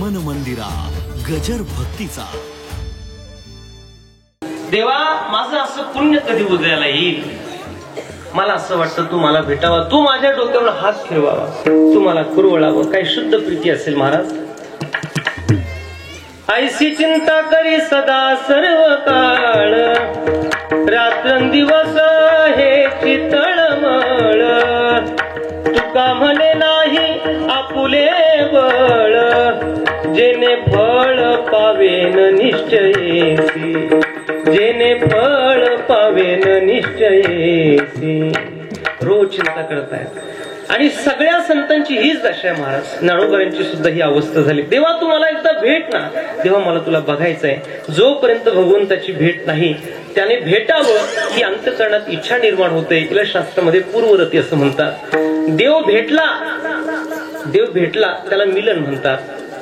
मन मंदिरा गजर भक्तीचा. देवा माझं असं पुण्य कधी उदयाला येईल. मला असं वाटतं तू मला भेटावा, तू माझ्या डोक्यावर हात फिरवावा, तू मला कुरवळावं. काही शुद्ध प्रीती असेल महाराज. ऐशी चिंता करी सदा सर्व काळ, रात्रंदिवस हे चितळमळ. तुका म्हणे नाही आपुले बळ, जेने फळ पावेन निश्चयेसी, जेने फळ पावेन निश्चयेसी. रोज चिंता करतायत आणि सगळ्या संतांची हीच दशा आहे महाराज. ज्ञानोबांची सुद्धा ही अवस्था झाली. देवा तू मला एकदा भेट ना, देवा मला तुला बघायचंय. जोपर्यंत भगवंताची भेट नाही त्याने भेटावं ही अंतःकरणात इच्छा निर्माण होते. तिला शास्त्रामध्ये पूर्वरती असं म्हणतात. देव भेटला त्याला मिलन म्हणतात.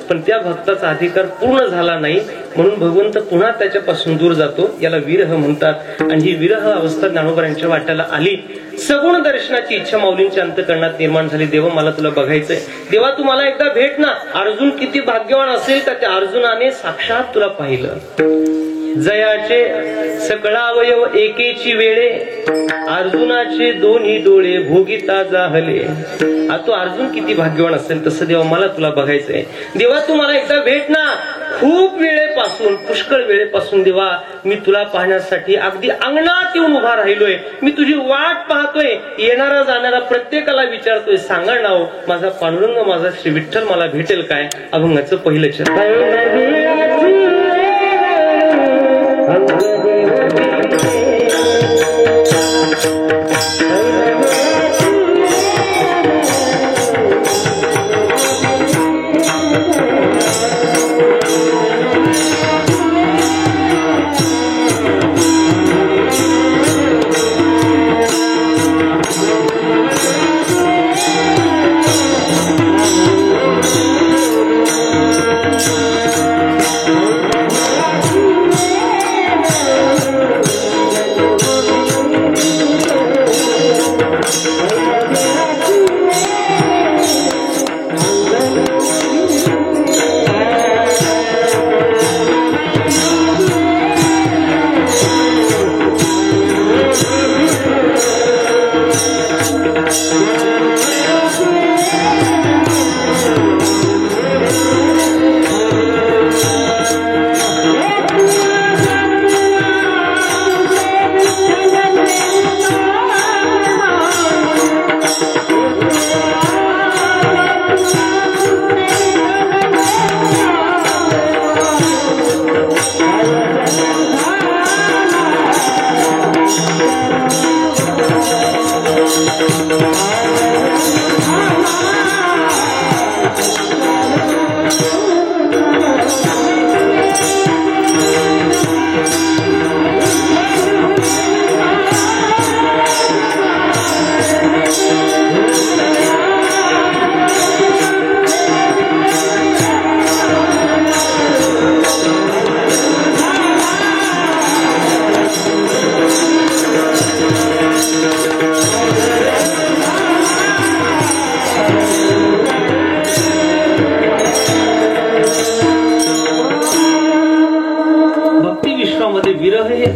पण त्या भक्ताचा अधिकार पूर्ण झाला नाही म्हणून भगवंत पुन्हा त्याच्यापासून दूर जातो. याला विरह म्हणतात. आणि ही विरह अवस्था ज्ञानोबांच्या वाट्याला आली. सगुण दर्शनाची इच्छा माऊलींच्या अंतःकरणात निर्माण झाली. देवा मला तुला बघायचंय. देवा तू मला एकदा भेट ना. अर्जुन किती भाग्यवान असेल तर त्या अर्जुनाने साक्षात तुला पाहिलं. जयाचे सकळ अवयव एकेची वेळे, अर्जुनाचे दोन्ही डोळे भोगिता जाहले. तो अर्जुन किती भाग्यवान असेल तसं देवा मला तुला बघायचंय. देवा तू मला एकदा भेट ना. खूप वेळेपासून, पुष्कळ वेळेपासून देवा मी तुला पाहण्यासाठी अगदी अंगणात येऊन उभा राहिलोय. मी तुझी वाट पाहतोय. येणारा जाणारा प्रत्येकाला विचारतोय सांगा नाव माझा पांडुरंग, माझा श्री विठ्ठल मला भेटेल काय. अभंगाचं पहिलं चरण.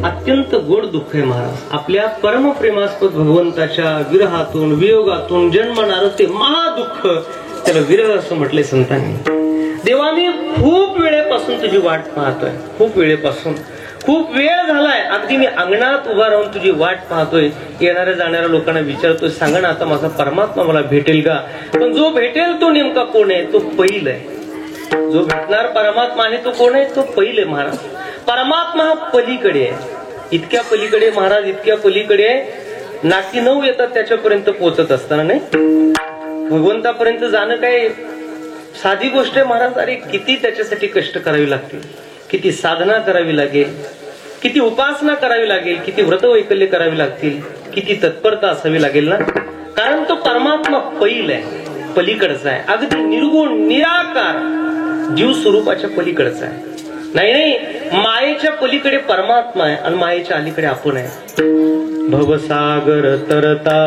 अत्यंत गोड दुःख आहे महाराज. आपल्या परमप्रेमास्पद भगवंताच्या विरहातून वियोगातून जन्मणारं ते महादुःख, त्याला विरह असं म्हटलंय संतांनी. देवा मी खूप वेळेपासून तुझी वाट पाहतोय. खूप वेळेपासून, खूप वेळ झालाय. अगदी मी अंगणात उभा राहून तुझी वाट पाहतोय. येणाऱ्या जाणाऱ्या लोकांना विचारतोय सांगा ना आता माझा परमात्मा मला भेटेल का. पण जो भेटेल तो नेमका कोण आहे. तो पैल आहे. जो भेटणार परमात्मा आहे तो कोण आहे. तो पैल आहे महाराज. परमात्मा हा पलीकडे आहे. इतक्या पलीकडे महाराज, इतक्या पलीकडे नाकी 9 येतात त्याच्यापर्यंत पोहोचत असताना नाही भगवंतापर्यंत जाणं काय साधी गोष्ट आहे महाराज. अरे किती त्याच्यासाठी कष्ट करावी लागतील, किती साधना करावी लागेल, किती उपासना करावी लागेल, किती व्रतवैकल्य करावी लागतील, किती तत्परता असावी लागेल ना. कारण तो परमात्मा पैल आहे, पलीकडचा आहे. अगदी निर्गुण निराकार जीव स्वरूपाच्या पलीकडचा आहे. नाही, मायेच्या पलीकडे परमात्मा आहे आणि मायेच्या अलीकडे आपण आहे. भवसागर तरता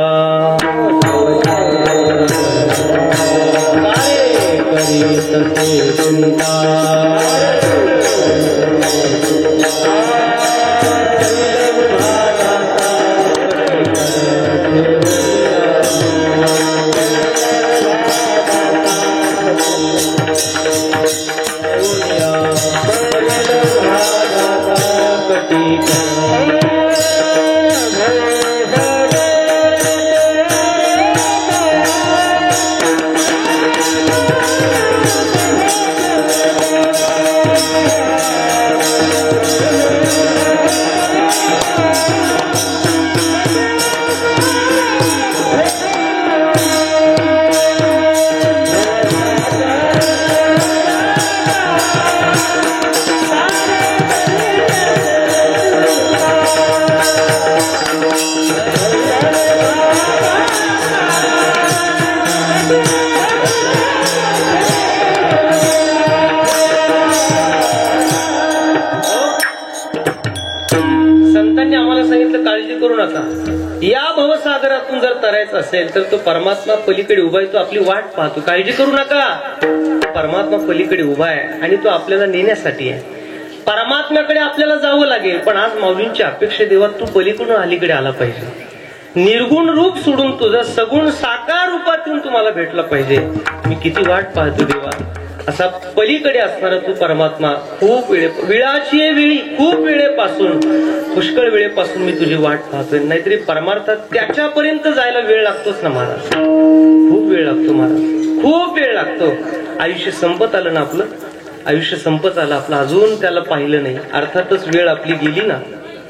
करी तसे चिंता या भवसागरातून जर तरायचं असेल तर तो परमात्मा पलीकडे उभा आहे, तो आपली वाट पाहतो. काळजी करू नका, परमात्मा पलीकडे उभा आहे आणि तो आपल्याला नेण्यासाठी आहे. परमात्म्याकडे आपल्याला जावं लागेल, पण आज माऊलींची अपेक्षा देवा तू पलीकडून अलीकडे आला पाहिजे. निर्गुण रूप सोडून तुझं सगुण साकार रूपातून तुम्हाला भेटला पाहिजे. मी किती वाट पाहतो देवा, असा पलीकडे असणारा तू परमात्मा खूप वेळाची वेळी खूप वेळेपासून पुष्कळ वेळेपासून मी तुझी वाट पाहतोय. नाहीतरी परमार्थात त्याच्यापर्यंत जायला वेळ लागतोच ना महाराज, खूप वेळ लागतो महाराज, खूप वेळ लागतो. आयुष्य संपत आलं ना आपलं, आयुष्य संपत आलं आपलं, अजून त्याला पाहिलं नाही. अर्थातच वेळ आपली गेली ना.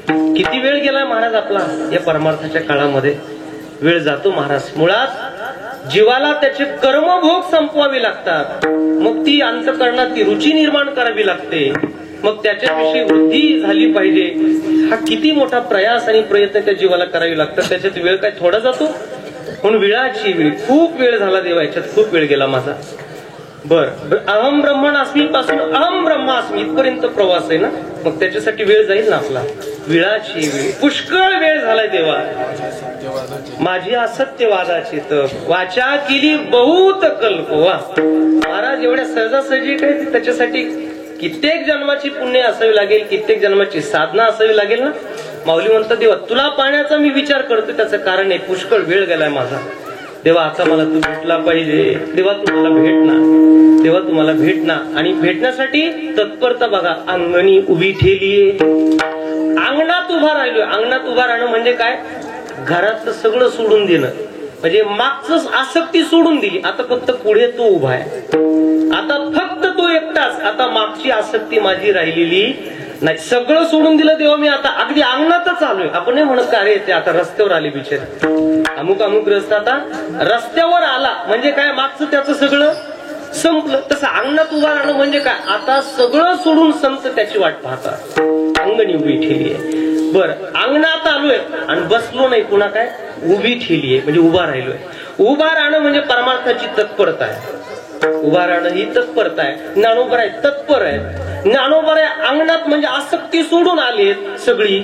किती वेळ गेला महाराज आपला या परमार्थाच्या काळामध्ये. वेळ जातो महाराज. मुळात जीवाला त्याचे कर्मभोग संपवावे लागतात, मग ती अंतःकरणात ती रुची निर्माण करावी लागते, मग त्याच्याविषयी वृद्धी झाली पाहिजे. हा किती मोठा प्रयास आणि प्रयत्न त्या जीवाला करावे लागतात. त्याच्यात वेळ काय थोडा जातो. म्हणून वेळाची वेळ, खूप वेळ झाला देवा, याच्यात खूप वेळ गेला माझा. बर, अहम ब्रह्मास्मी पासून अहम ब्रह्मास्मी इथपर्यंत प्रवास आहे ना, मग त्याच्यासाठी वेळ जाईल ना आपला. वेळाची वेळ, पुष्कळ वेळ झालाय देवा. माझी असत्यवादाची तप वाचा केली बहुत कल्प. वा महाराज, एवढ्या सहजासहजी काय त्याच्यासाठी कित्येक जन्माची पुण्य असावी लागेल, कित्येक जन्माची साधना असावी लागेल ना. माऊली म्हणतात देवा तुला पाहण्याचा मी विचार करतो, त्याचं कारण आहे पुष्कळ वेळ गेलाय माझा. देवा आता मला तू भेटला पाहिजे. देवा तुम्हाला भेटना, देवा तुम्हाला भेटना. आणि भेटण्यासाठी तत्परता बघा. अंगणी उभी ठेलीये, अंगणात उभा राहिलोय. अंगणात उभा राहणं म्हणजे काय, घरातलं सगळं सोडून देणं, म्हणजे मागच आसक्ती सोडून दिली. आता फक्त पुढे तो उभा आहे, आता फक्त तो एकटाच. आता मागची आसक्ती माझी राहिलेली नाही, सगळं सोडून दिलं देवा मी. आता अगदी अंगणातच आलोय. आपण नाही म्हणत का अरे ते आता रस्त्यावर आले बिचारे, अमुक अमुक रस्ता आता रस्त्यावर आला म्हणजे काय, मागचं त्याचं सगळं संपलं. तसं अंगणात उभा राहणं म्हणजे काय, आता सगळं सोडून संत त्याची वाट पाहतात. अंगणी उभी ठेली आहे. बर, अंगणात आलोय आणि बसलो नाही, पुन्हा काय उभी ठेली आहे म्हणजे उभा राहिलोय. उभा राहणं म्हणजे परमार्थाची तत्परता आहे. उभा राहणं ही तत्परता आहे. ज्ञानोबर आहे, तत्पर आहे. ज्ञानोबर आहे अंगणात म्हणजे आसक्ती सोडून आलेत सगळी.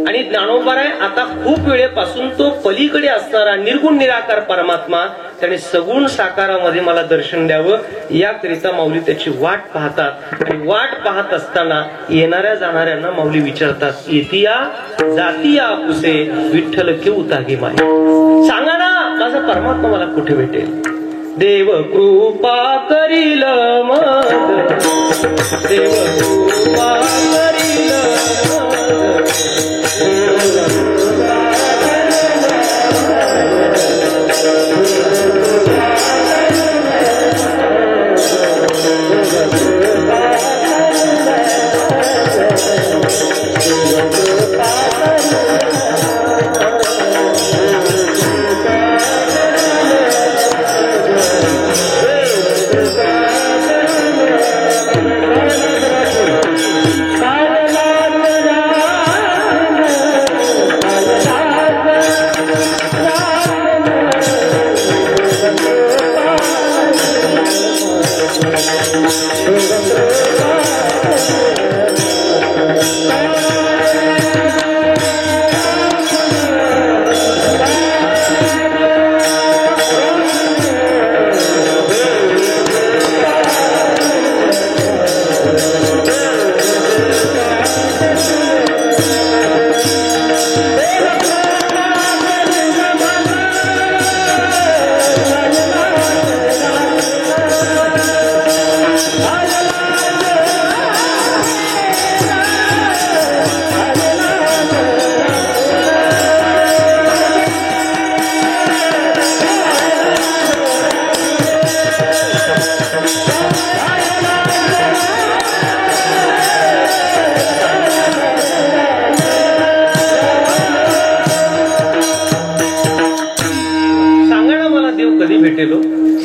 आणि ज्ञानोबर आहे आता खूप वेळेपासून तो पलीकडे असणारा निर्गुण निराकार परमात्मा, त्याने सगुण साकारामध्ये मला दर्शन द्यावं याकरिता माऊली त्याची वाट पाहतात. आणि वाट पाहत असताना येणाऱ्या जाणाऱ्यांना माऊली विचारतात, येतिया जातिया पुसे विठ्ठल केऊ तागे माय. सांगा ना माझा परमात्मा मला कुठे भेटेल. देव कृपा करील मग, देव कृपा करील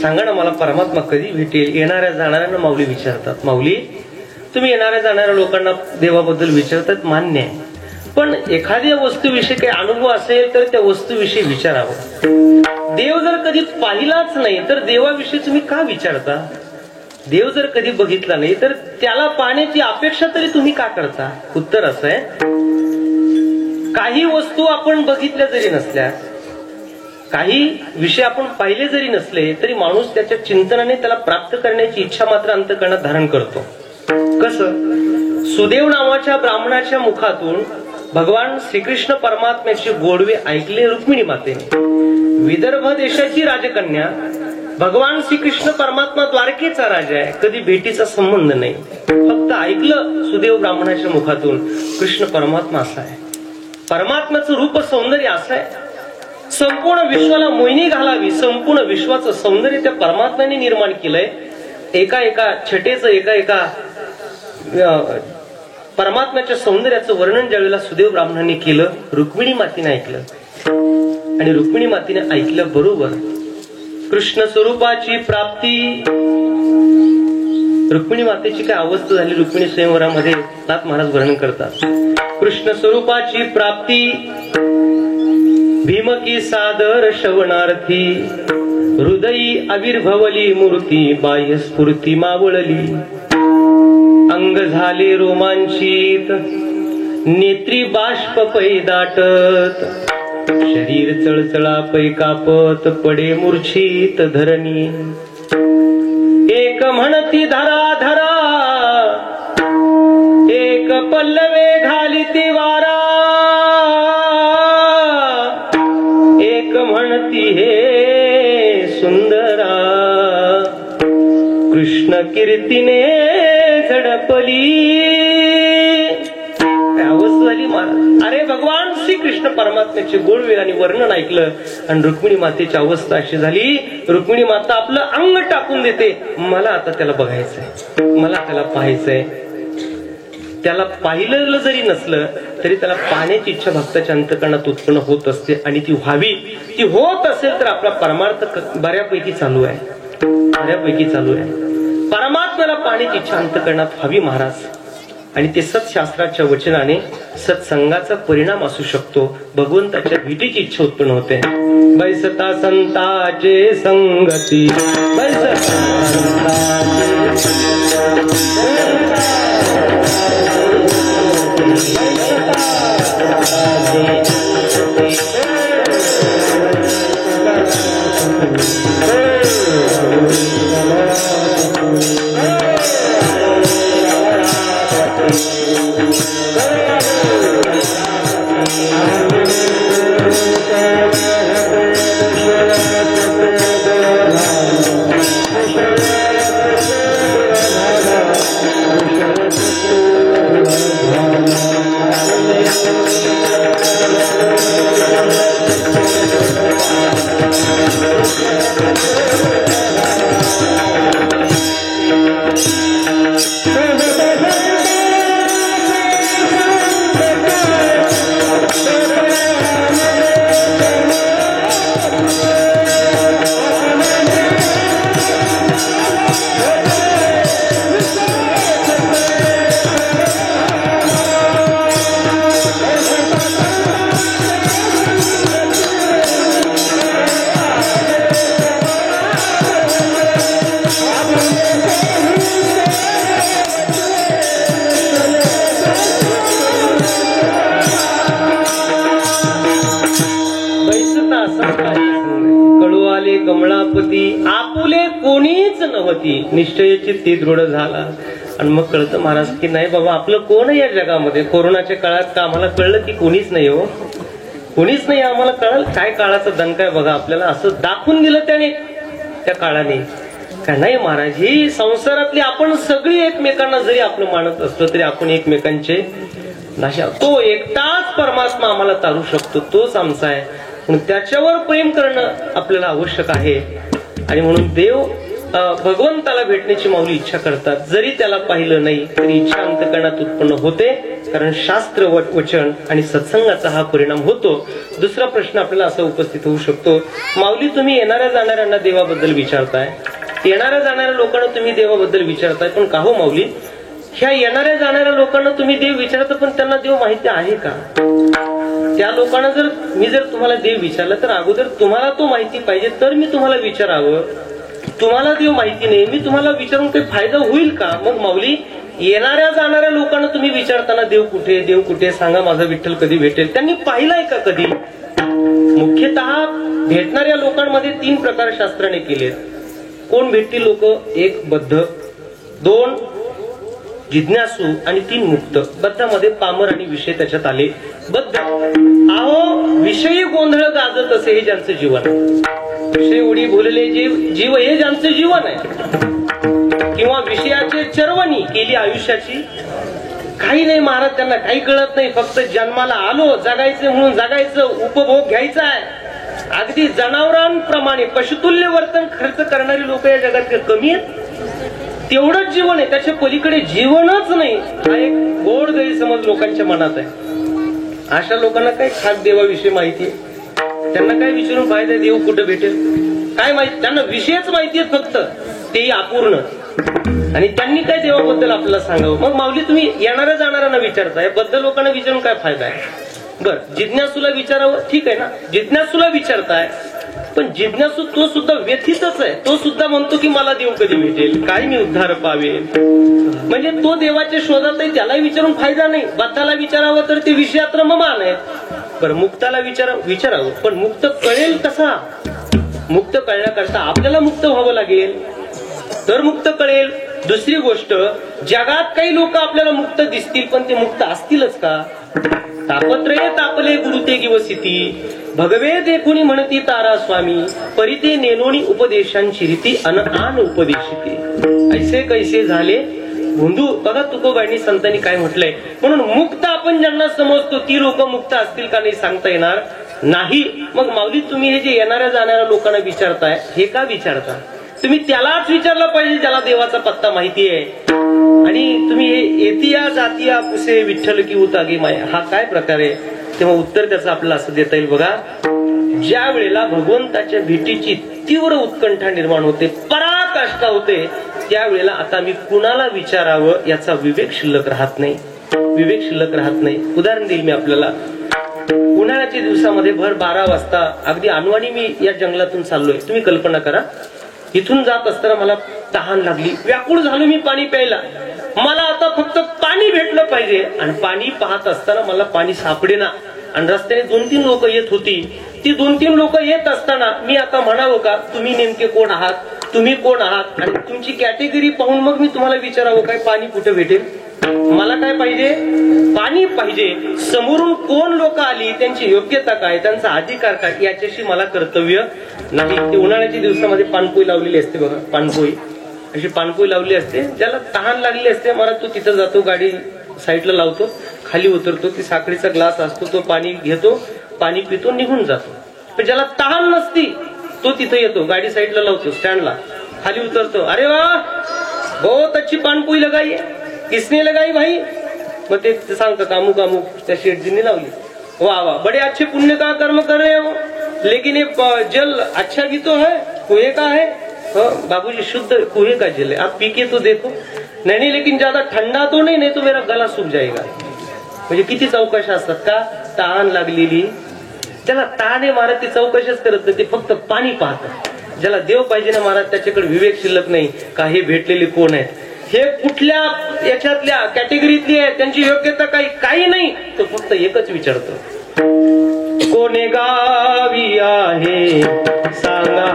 सांगा ना मला परमात्मा कधी भेटेल. येणाऱ्या जाणाऱ्यांना माऊली विचारतात. माऊली तुम्ही येणाऱ्या जाणाऱ्या लोकांना देवाबद्दल विचारतात, मान्य आहे, पण एखाद्या वस्तूविषयी काही अनुभव असेल तर त्या वस्तूविषयी विचारावं. देव जर कधी पाहिलाच नाही तर देवाविषयी तुम्ही का विचारता? देव जर कधी बघितला नाही तर त्याला पाहण्याची अपेक्षा तरी तुम्ही का करता? उत्तर असं आहे, काही वस्तू आपण बघितल्या जरी नसल्या, काही विषय आपण पाहिले जरी नसले तरी माणूस त्याच्या चिंतनाने त्याला प्राप्त करण्याची इच्छा मात्र अंतःकरणात धारण करतो. कसं? सुदेव नावाच्या ब्राह्मणाच्या मुखातून भगवान श्रीकृष्ण परमात्म्याचे गोडवे ऐकले रुक्मिणी मातेने. विदर्भ देशाची राजकन्या, भगवान श्रीकृष्ण परमात्मा द्वारकेचा राजा आहे, कधी भेटीचा संबंध नाही, फक्त ऐकलं सुदेव ब्राह्मणाच्या मुखातून कृष्ण परमात्मा असा आहे, परमात्म्याचं रूप सौंदर्य असं आहे, संपूर्ण विश्वाला मोहिनी घालावी, संपूर्ण विश्वाचं सौंदर्य त्या परमात्म्याने निर्माण केलंय. एका एका छटेचं एका परमात्म्याच्या सौंदर्याचं वर्णन ज्यावेळेला सुदेव ब्राह्मणांनी केलं, रुक्मिणी मातेने ऐकलं. आणि रुक्मिणी मातेने ऐकलं बरोबर कृष्ण स्वरूपाची प्राप्ती. रुक्मिणी मातेची काय अवस्था झाली रुक्मिणी स्वयंवरामध्ये नाथ महाराज वर्णन करतात. कृष्ण स्वरूपाची प्राप्ती भीमकी सादर श्रवणार्थी, हृदयी आविर्भवली मूर्ती, बाह्य स्फूर्ती मावळली, अंग झाले रोमांचित, नेत्री बाष्प पै दाटत, शरीर चळचळा पै कापत, पडे मूर्छित धरणी, एक म्हणती धरा धरा, एक पल्लवे घाली ती वारा, एक म्हणती हे सुंदरा, कृष्ण कीर्तीने झडपली. अवस्था झाली महाराज. अरे भगवान श्रीकृष्ण परमात्म्याचे गोडवेळाने वर्णन ऐकलं आणि रुक्मिणी मातेची अवस्था अशी झाली, रुक्मिणी माता आपलं अंग टाकून देते, मला आता त्याला बघायचंय, मला त्याला पाहायचंय. त्याला पाहिलं जरी नसलं तरी त्याला पाहण्याची इच्छा भक्ताच्या अंतःकरणात उत्पन्न होत असते आणि ती व्हावी. ती होत असेल तर आपला परमार्थ बऱ्यापैकी चालू आहे, बऱ्यापैकी चालू आहे. परमात्म्याला पाहण्याची इच्छा अंतःकरणात व्हावी महाराज. आणि ते सत्शास्त्राच्या वचनाने सत्संगाचा परिणाम असू शकतो. भगवंताच्या भेटीची इच्छा उत्पन्न होते. बैसता संताचे संगती, बैसता आपुले कोणीच नव्हती. निश्चयाची ती दृढ झाला आणि मग कळतं महाराज की नाही बाबा आपलं कोण आहे या जगामध्ये. कोरोनाच्या काळात का आम्हाला कळलं की कोणीच नाही हो, कोणीच नाही. आम्हाला कळलं काय काळाचा दंक आहे बघा, आपल्याला असं दाखवून दिलं त्याने त्या काळाने. का नाही महाराज, ही संसारातली आपण सगळी एकमेकांना जरी आपलं मानत असलो तरी आपण एकमेकांचे नाशा. तो एकटाच परमात्मा आम्हाला तारू शकतो, तोच आमचा आहे. म्हणून त्याच्यावर प्रेम करणं आपल्याला आवश्यक आहे. आणि म्हणून देव भगवंताला भेटण्याची माऊली इच्छा करतात. जरी त्याला पाहिलं नाही तरी इच्छा अंतःकरणात उत्पन्न होते, कारण शास्त्र वचन आणि सत्संगाचा हा परिणाम होतो. दुसरा प्रश्न आपल्याला असा उपस्थित होऊ शकतो, माऊली तुम्ही येणाऱ्या जाणाऱ्यांना देवाबद्दल विचारताय, येणाऱ्या जाणाऱ्या लोकांना तुम्ही देवाबद्दल विचारताय, पण का हो माऊली ह्या येणाऱ्या जाणाऱ्या लोकांना तुम्ही देव विचारता पण त्यांना देव माहिती आहे का? त्या लोकांना जर तुम्हाला देव विचारला तर अगोदर तुम्हाला तो माहिती पाहिजे तर मी तुम्हाला विचारावं. तुम्हाला देव माहिती नाही, मी तुम्हाला विचारून काही फायदा होईल का? मग माऊली येणाऱ्या जाणाऱ्या लोकांना तुम्ही विचारताना देव कुठे, देव कुठे, सांगा माझा विठ्ठल कधी भेटेल, त्यांनी पाहिलाय का कधी? मुख्यतः भेटणाऱ्या लोकांमध्ये 3 प्रकार शास्त्राने केलेत. कोण भेटतील लोक? 1 बद्ध, 2 जिज्ञासू आणि 3 मुक्त. बद्धामध्ये पामर आणि विषय त्याच्यात आले. बद्ध अहो विषयी गोंधळ गाजत असे हे ज्यांचं जीवन आहे, विषय उडी बोलले जीव हे ज्यांचं जीवन आहे, किंवा विषयाचे चरवणी केली आयुष्याची, काही नाही महाराज त्यांना काही कळत नाही, फक्त जन्माला आलो जगायचं म्हणून जगायचं, उपभोग घ्यायचा आहे. अगदी जनावरांप्रमाणे पशुतुल्य वर्तन खर्च करणारी लोक या जगात कमी आहेत. तेवढंच जीवन आहे, त्याच्या पलीकडे जीवनच नाही, हा एक गोड गैरसमज लोकांच्या मनात आहे. अशा लोकांना काय खास देवाविषयी माहिती आहे? त्यांना काय विचारून फायदा? देव कुठं भेटेल काय माहिती? त्यांना विषयच माहिती आहे फक्त, तेही अपूर्ण, आणि त्यांनी काय देवाबद्दल आपल्याला सांगावं? मग माऊली तुम्ही येणाऱ्या जाणाऱ्यांना विचारताय, बद्ध लोकांना विचारून काय फायदा आहे? बर जिज्ञासूला विचारावं, ठीक आहे ना, जिज्ञासूला विचारताय, पण जिज्ञासू तो सुद्धा व्यथितच आहे. तो सुद्धा म्हणतो की मला देव कधी भेटेल, काय मी उद्धार पावेल, म्हणजे तो देवाच्या शोधात आहे, त्याला विचारून फायदा नाही. बद्धाला विचारावं तर ते विषयात रममान आहे. बरं मुक्ताला विचारावं, पण मुक्त कळेल कसा? मुक्त कळण्याकरता आपल्याला मुक्त व्हावं लागेल तर मुक्त कळेल. दुसरी गोष्ट, जगात काही लोक आपल्याला मुक्त दिसतील पण ते मुक्त असतीलच का? तापत्रये तापले गुरुते गिवसिती, भगवे देखुनी म्हणती तारा स्वामी, परिते नेनोनी उपदेशांची रीती आन उपदेशिते. ऐसे कैसे झाले भोंदू. बघा तुकोबांनी संतांनी काय म्हटलंय. म्हणून मुक्त आपण ज्यांना समजतो ती लोक मुक्त असतील का नाही सांगता येणार नाही. मग माऊली तुम्ही हे जे येणाऱ्या जाणाऱ्या लोकांना विचारताय, हे का विचारता? तुम्ही त्यालाच विचारलं पाहिजे ज्याला देवाचा पत्ता माहिती आहे. आणि तुम्ही हे येतिया जातिया पुसे विठ्ठल की उतागे माया, हा काय प्रकार आहे? तेव्हा उत्तर त्याचं आपल्याला असं देता येईल बघा. ज्या वेळेला भगवंताच्या भेटीची तीव्र उत्कंठा निर्माण होते, पराकाष्ठा होते, त्यावेळेला आता मी कुणाला विचारावं याचा विवेक शिल्लक राहत नाही. विवेक शिल्लक राहत नाही. उदाहरण देईल मी आपल्याला. उन्हाळ्याच्या दिवसामध्ये भर 12 वाजता अगदी अनवाणी मी या जंगलातून चाललोय. तुम्ही कल्पना करा, इथून जात असताना मला तहान लागली, व्याकुळ झालो मी पाणी प्यायला. मला आता फक्त पाणी भेटलं पाहिजे, आणि पाणी पाहत असताना मला पाणी सापडेना. आणि रस्त्याने 2-3 लोक येत होती. ती 2-3 लोक येत असताना मी आता म्हणावं का तुम्ही नेमके कोण आहात, तुम्ही कोण आहात, आणि तुमची कॅटेगरी पाहून मग मी तुम्हाला विचारावं काय पाणी कुठे भेटेल? मला काय पाहिजे? पाणी पाहिजे. समोरून कोण लोक आली, त्यांची योग्यता काय, त्यांचा अधिकार काय, याच्याशी मला कर्तव्य नाही. ते उन्हाळ्याच्या दिवसामध्ये पानपोई लावलेली असते बघा, पानपोई अशी पानपोई लावली असते. ज्याला तहान लागली असते मला तो तिथं जातो, गाडी साईडला लावतो, खाली उतरतो, ती साखळीचा ग्लास असतो, तो पाणी घेतो, पाणी पितो, निघून जातो. पण ज्याला तहान नसती तो तिथं येतो, गाडी साईडला लावतो, स्टँडला खाली उतरतो, अरे वा बहुत अच्छी पानपोई लगाई है, किसने लगाई भाई? मग ते सांगतात अमुक अमुक त्या शेठजींनी लावली. वाह वाह, बड़े अच्छे पुण्य का कर्म कर रहे हो, लेकिन ये जल अच्छा भी तो है, कुएं का है. बाबूजी शुद्ध कुएं का जल है, आप पी के तो देखो. नहीं, लेकिन ज्यादा ठंडा तो नहीं तो मेरा गला सूख जाएगा. म्हणजे किती चौकशा असतात का? तहान लागलेली, त्याला तहान आहे महाराज, ती चौकशीच करत नाही, ते फक्त पाणी पाहतात. ज्याला देव पाहिजे ना महाराज, त्याच्याकडे विवेक शिल्लक नाही का हे भेटलेले कोण आहेत, हे कुठल्या याच्यातल्या कॅटेगरीतली आहे, त्यांची योग्यता काही नाही, तो फक्त एकच विचारतो, कोणे गावी आहे सांगा.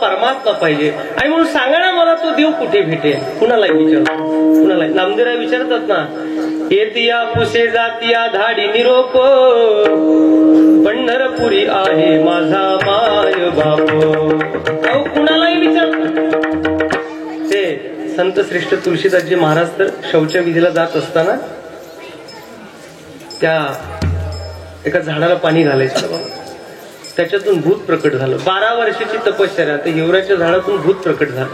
परमात्मा पाहिजे. आणि म्हणून सांगा ना मला तो देव कुठे भेटेल. कुणाला विचारतो, कुणाला. नामदेवराय विचारतात ना, येतिया पुसे जातिया धाडी निरोप, पंढरपुरी आहे माझा माय बाप. अहो कुणालाही विचारतात. ते संत श्रेष्ठ तुळशीदासजी महाराज तर शौच विधीला जात असताना त्या एका झाडाला पाणी घालायचं बाबा, त्याच्यातून भूत प्रकट झालं. 12 वर्षाची तपश्चर्या, ते हिवराच्या झाडातून भूत प्रकट झालं.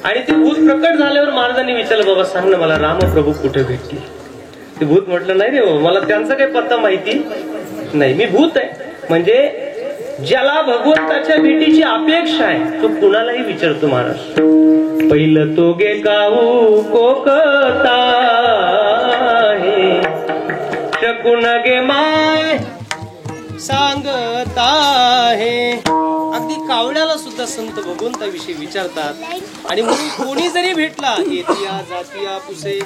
आणि ते भूत प्रकट झाल्यावर महाराजांनी विचारलं, बाबा सांग ना मला रामप्रभू कुठे भेटतील. ते भूत म्हटलं, नाही रे बाबा, मला त्यांचा काही पत्ता माहिती नाही, मी भूत आहे. म्हणजे ज्याला भगवंताच्या भेटीची अपेक्षा आहे तो कुणालाही विचारतो महाराज. पहिलं तो गे गाऊ कोकता शकून गे माय सांगता हे. अगदी कावड्याला सुद्धा संत भगवंताविषयी विचारतात. आणि म्हणून कोणी जरी भेटला, येतिया जातिया पुसे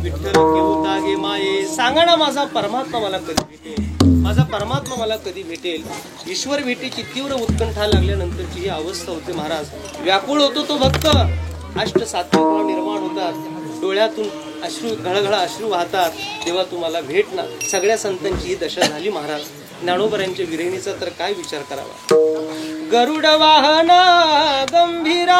विठ्ठल केवता गे माये, सांगा ना माझा परमात्मा मला कधी भेटेल, माझा परमात्मा मला कधी भेटेल. ईश्वर भेटीची तीव्र उत्कंठा लागल्यानंतरची ही अवस्था होते महाराज. व्याकुळ होतो तो भक्त. अष्टसात्विक गुण निर्माण होतात, डोळ्यातून अश्रू घळघळ अश्रू वाहतात, तेव्हा तुम्हाला भेटणार. सगळ्या संतांची ही दशा झाली महाराज. ज्ञानोबरांच्या विरहिणीचा तर काय विचार करावा. गरुड वाहन गंभीरा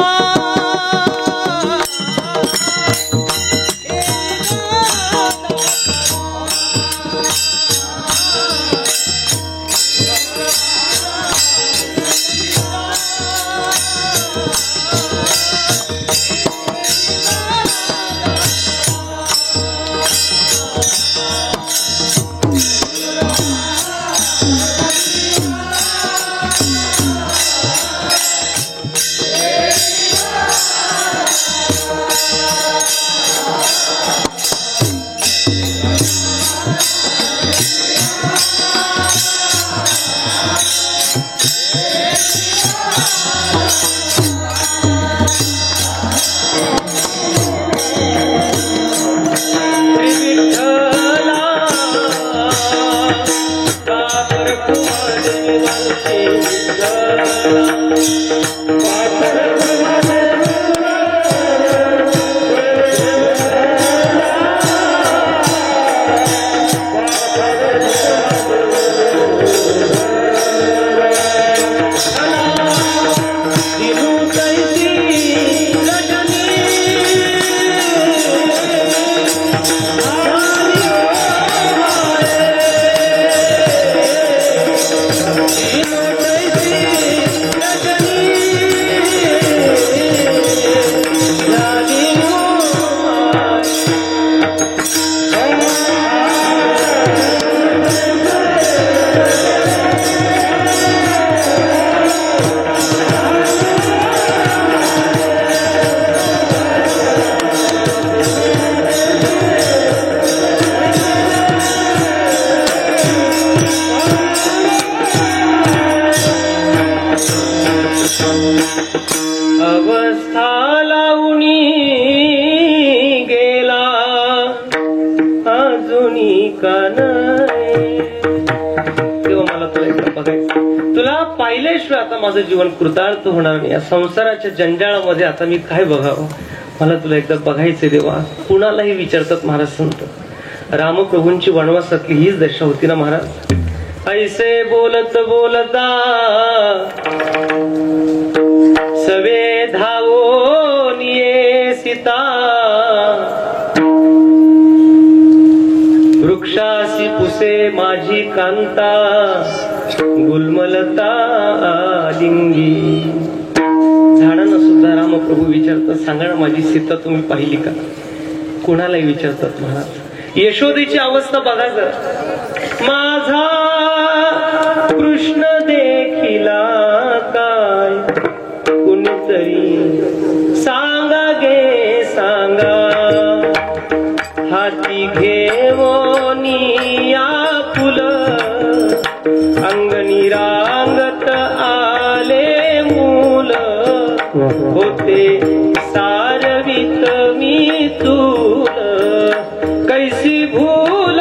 अवस्था लावणी गेला अजूनी का नाही. तेव्हा मला तुला एकदा बघायचं, तुला पाहिल्याशिवाय आता माझं जीवन कृतार्थ होणार नाही. या संसाराच्या जंजाळामध्ये आता मी काय बघावं, मला तुला एकदा बघायचंय देवा. कुणालाही विचारतात महाराज संत. रामप्रभूंची वनवासातली हीच दशा होती ना महाराज. ऐसे बोलत बोलता सवे धावोन ये सीता, वृक्षासी पुसे माझी कांता, गुलमलता लिंगी. झाडांना सुद्धा रामप्रभू विचारतात, सांगा ना माझी सीता तुम्ही पाहिली का. कोणालाही विचारतात महाराज. यशोदेची अवस्था बघा जर. माझा कृष्ण देखिला काय कुणीतरी सांगा गे सांगा, हाती घेवोनी या फुल अंगणी रांगत आले मूल, होते सारवित मी तूल, कैसी भूल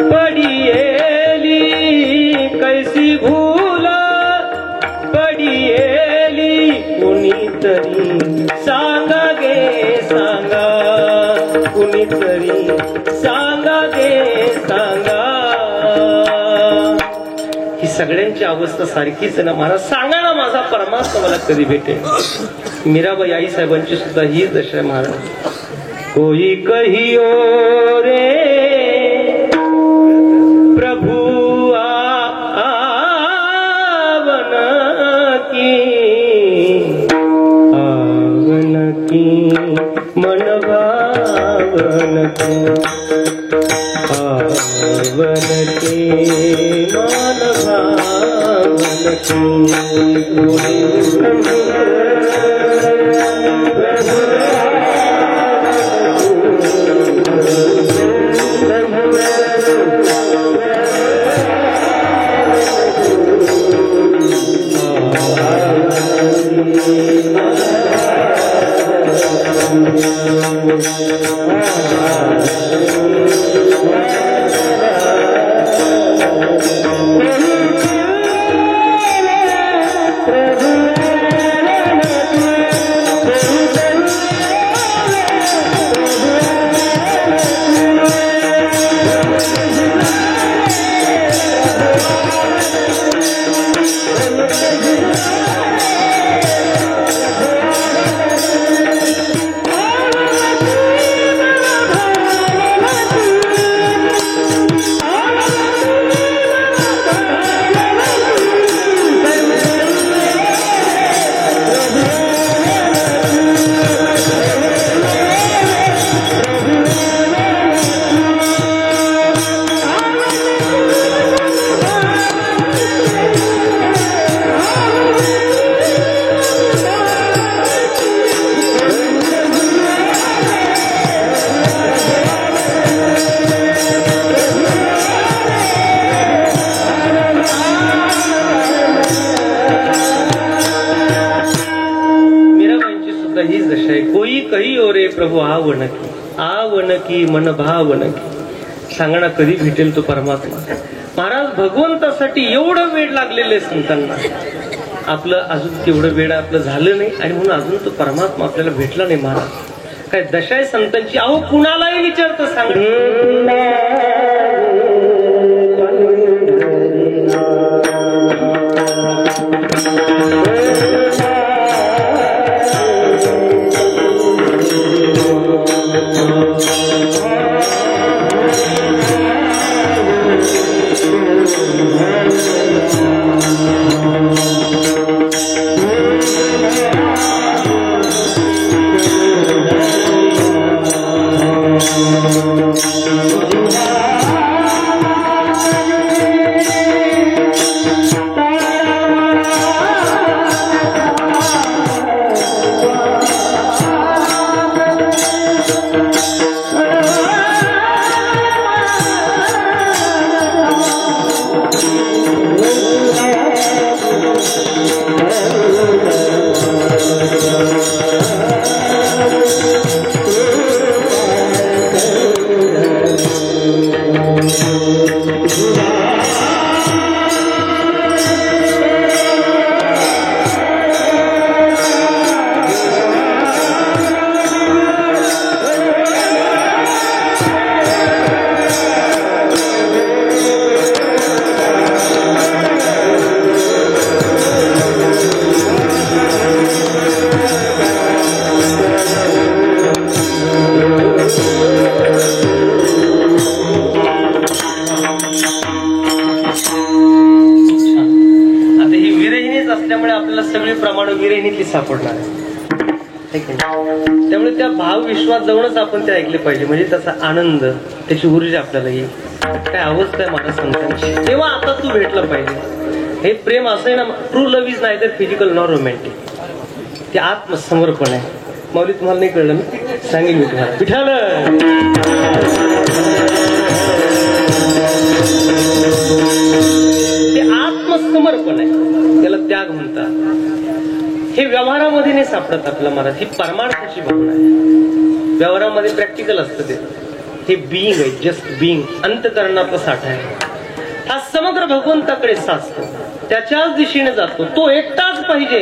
पडियेली, कैसी भूल पडियेली कुणीतरी सांगा गे सांगा, कुणीतरी सांगा गे सांगा. ही सगळ्यांची अवस्था सारखीच आहे ना महाराज. सांगा ना माझा परमात्मा मला कधी भेटेल. मीराबाई आई साहेबांची सुद्धा ही दशा आहे महाराज. कोई कहियो रे प्रभु आवन की मन भावन की, आवन के मन भावन की. प्रभू आवन की मन भावन की. सांगणं कधी भेटेल तो परमात्मा. महाराज भगवंतासाठी एवढं वेळ लागलेले संतांना. आपलं अजून तेवढं वेळ आपलं झालं नाही आणि म्हणून अजून तो परमात्मा आपल्याला भेटला नाही महाराज. काय दशा आहे संतांची. अहो कुणालाही विचारतं सांग. सापडणार आहे. त्यामुळे त्या भाव विश्वास जाऊनच आपण ते ऐकले पाहिजे. म्हणजे त्याचा आनंद, त्याची ऊर्जा आपल्याला येईल. काय अवस्था आहे माझ्या संतांची. तेव्हा आता तू भेटला पाहिजे. हे प्रेम असं आहे ना. True love is neither physical nor romantic. ते आत्मसमर्पण आहे. माऊली तुम्हाला नाही कळलं मी सांगेल मी तुम्हाला. विठाल ते आत्मसमर्पण आहे. त्याला त्याग म्हणतात. हे व्यवहारामध्ये नाही सापडत आपल्याला महाराज. ही परमार्थाची भावना आहे. व्यवहारामध्ये प्रॅक्टिकल असतं ते. हे बिईंग आहे. Just being. अंतकरणाचा साठा आहे. हा समग्र भगवंताकडे साचतो, त्याच्याच दिशेने जातो. तो एकटाच पाहिजे,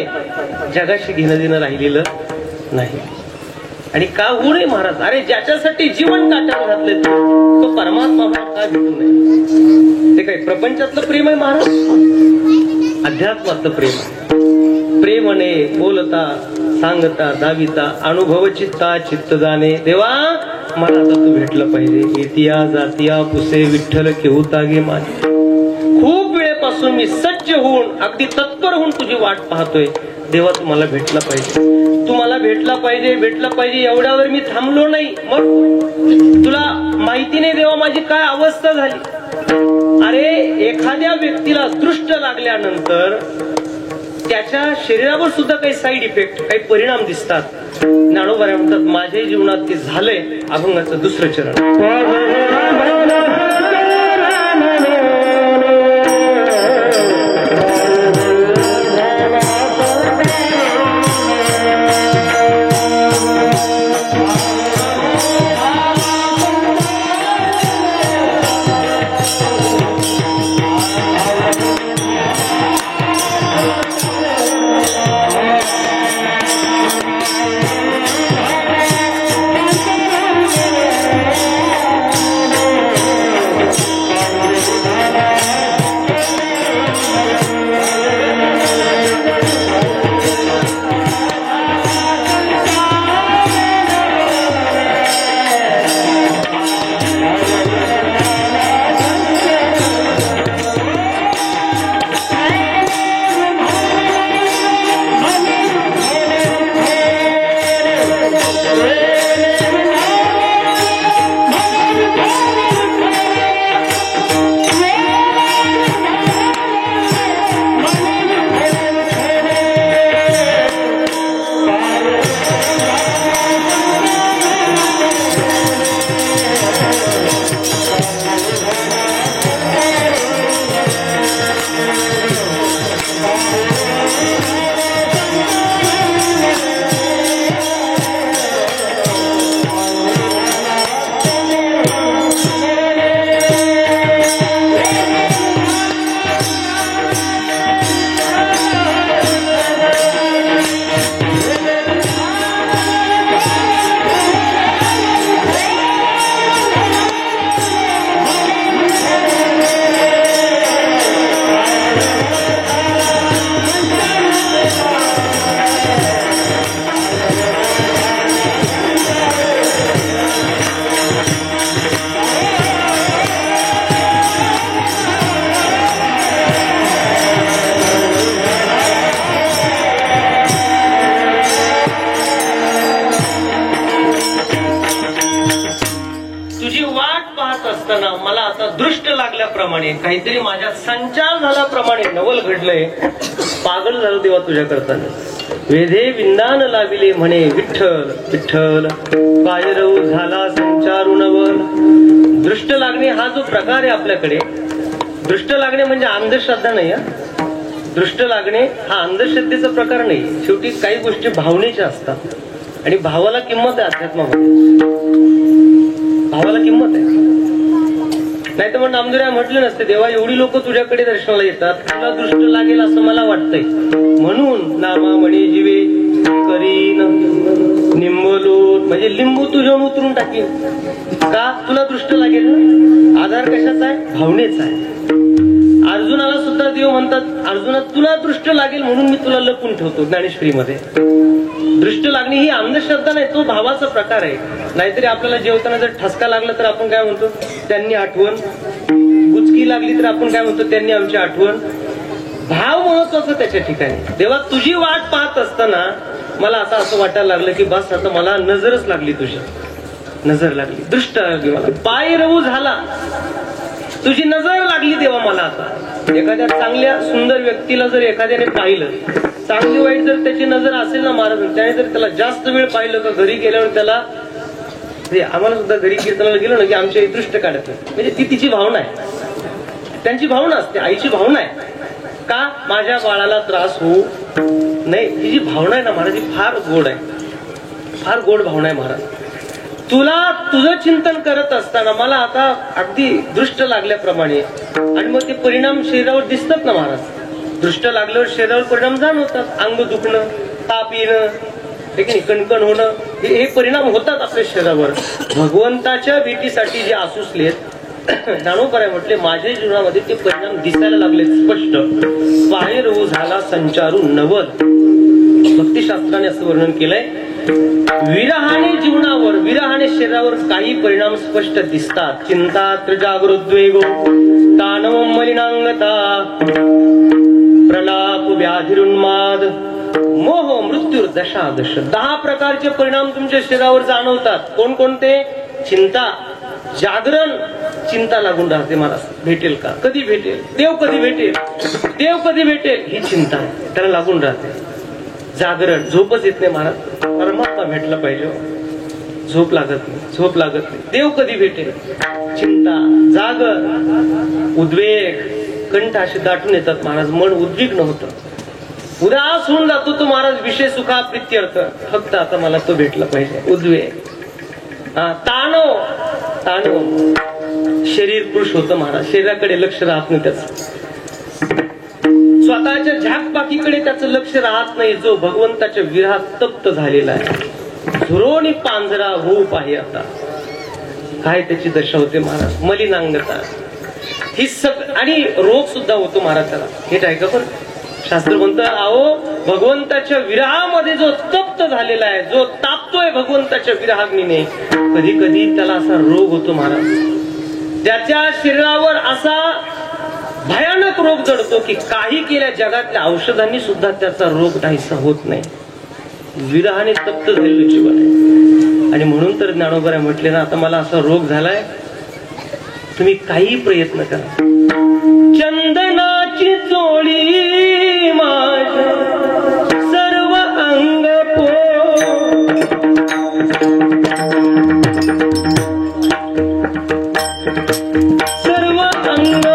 जगाशी घेणं देणं राहिलेलं नाही. आणि का होऊ नये महाराज? अरे ज्याच्यासाठी जीवन काट्यावर घातले तो परमात्मा का भेटू नये? ते काही प्रपंचातलं प्रेम आहे महाराज? अध्यात्मातलं प्रेम आहे. प्रेमने बोलता सांगता दाविता अनुभव चित्ता चित्त जाणे. देवा मला आता तू भेटलं पाहिजे. येतिया जातिया पुसे विठ्ठल केहुता गे माझे. खूप वेळेपासून मी सज्ज होऊन अगदी तत्पर होऊन तुझी वाट पाहतोय. देवा तुम्हाला भेटला पाहिजे, तुम्हाला भेटला पाहिजे, भेटला पाहिजे. एवढ्यावर मी थांबलो नाही. मग तुला माहिती नाही देवा माझी काय अवस्था झाली. अरे एखाद्या व्यक्तीला दृष्ट लागल्यानंतर त्याच्या शरीरावर सुद्धा काही साईड इफेक्ट, काही परिणाम दिसतात. ज्ञानोबा म्हणतात माझ्या जीवनात ते झालंय. अभंगाचं दुसरं चरण. मला आता दृष्ट लागल्याप्रमाणे काहीतरी माझ्या संचार झाल्याप्रमाणे नवल घडलंय. पागल झालो देवा तुझ्या करताना. वेधे विंदान लाविले म्हणे विठ्ठल विठ्ठल, पायरव झाला संचारू नवल. दृष्ट लागणे हा जो प्रकार आहे आपल्याकडे, दृष्ट लागणे म्हणजे अंधश्रद्धा नाही. दृष्ट लागणे हा अंधश्रद्धेचा प्रकार नाही. शेवटी काही गोष्टी भावनेच्या असतात आणि भावाला किंमत आहे. अध्यात्मामध्ये भावाला किंमत आहे. नाही तर मग नामदेवराय म्हटलं नसते देवा एवढी लोक तुझ्याकडे दर्शनाला येतात, तुला दृष्ट लागेल असं मला वाटतंय, म्हणून नामा म्हणे जीवे करीन निंबलोट, म्हणजे लिंबू तुझ्यावर उतरून टाकीन. का? तुला दृष्ट लागेल ना. आधार कशाचा आहे? भावनेचा आहे. अर्जुनाला सुद्धा देव म्हणतात, अर्जुना तुला दृष्ट लागेल म्हणून मी तुला लपून ठेवतो. ज्ञानेश्वरीमध्ये दृष्ट लागणे ही अंधश्रद्धा नाही, तो भावाचा प्रकार आहे. नाहीतरी आपल्याला जेवताना जर ठसका लागला तर आपण काय म्हणतो? त्यांनी आठवण. बुचकी लागली तर आपण काय म्हणतो? त्यांनी आमची आठवण. भाव महत्वाचा त्याच्या ठिकाणी. देवा तुझी वाट पाहत असताना मला आता असं वाटायला लागलं की बस आता मला नजरच लागली, तुझी नजर लागली, दृष्ट लागली मला, पाय रवू झाला, तुझी नजर लागली देवा मला. आता एखाद्या चांगल्या सुंदर व्यक्तीला जर एखाद्याने पाहिलं, चांगली वाईट जर त्याची नजर असेल ना महाराज, त्याने जर त्याला जास्त वेळ पाहिलं का घरी गेल्यावर त्याला, आम्हाला सुद्धा घरी कीर्तनाला गेलो ना की आमच्या दृष्ट काढत नाही, म्हणजे ती तिची भावना आहे, त्यांची भावना असते, आईची भावना आहे. का? माझ्या बाळाला त्रास होऊ नाही, ही जी भावना आहे ना महाराज, ही फार गोड आहे, फार गोड भावना आहे महाराज. तुला तुझं चिंतन करत असताना मला आता अगदी दृष्ट लागल्याप्रमाणे आणि मग ते परिणाम शरीरावर दिसतात ना महाराज. दृष्ट लागल्यावर शरीरावर परिणाम जाणवतात. अंग दुखणं, ताप येणं, कणकण होणं, हे परिणाम होतात आपल्या शरीरावर. भगवंताच्या भेटीसाठी जे आसुसलेत ज्ञानोबराय म्हटले माझ्या जीवनामध्ये ते परिणाम दिसायला लागले स्पष्ट. बाहेर हो झाला संचारू नवल. भक्तिशास्त्राने असं वर्णन केलंय. विरहाने जीवनावर, विरहाने शरीरावर काही परिणाम स्पष्ट दिसतात. चिंता जागृद्वेगो तानव मलिनांगता प्रलाप व्याधिरुन्माद मोह मृत्यू दशादश. 10 प्रकारचे परिणाम तुमच्या शरीरावर जाणवतात. कोणकोणते? चिंता, जागरण, चिंता लागून राहते. मला भेटेल का, कधी भेटेल, देव कधी भेटेल, देव कधी भेटेल, ही चिंता त्याला लागून राहते. जागरण, झोपच येत नाही महाराज. परमात्मा भेटला पाहिजे, झोप लागत नाही, झोप लागत नाही. देव कधी भेटेल, चिंता, जागर, उद्वेग, कंठ असे दाटून येतात महाराज. मन उद्विग्न होतं, उदास होऊन जातो तो महाराज. विषय सुखा प्रित्यर्थ, फक्त आता मला तो भेटला पाहिजे. उद्वेग, ताणव, ताणव, शरीर पुरुष होतं महाराज. शरीराकडे लक्ष राहत नाही त्याचं, स्वतःच्या झाकपाकीकडे त्याचं लक्ष राहत नाही. जो भगवंताच्या विरहात तप्त झालेला आहे. झुरोनी पांजरा होऊ पाहि आता. काय त्याची दशा होते महाराज. मलिनांगता ही आणि रोग सुद्धा होतो महाराज त्याला. हे काय का पण शास्त्र म्हणतं, अहो भगवंताच्या विरहामध्ये जो तप्त झालेला आहे, जो तापतोय भगवंताच्या विरहाग्नीने, कधी कधी त्याला असा रोग होतो महाराज. त्याच्या शरीरावर असा भयानक रोग जडतो की काही केल्या जगातल्या औषधांनी सुद्धा त्याचा रोग नाहीसा होत नाही. विरहाने तप्त झालेलं जीवन आहे. आणि म्हणून तर ज्ञानोबराय म्हटले ना, आता मला असा रोग झालाय, तुम्ही काही प्रयत्न करा. चंदनाची चोळी माझ्या सर्व अंग सर्व अंग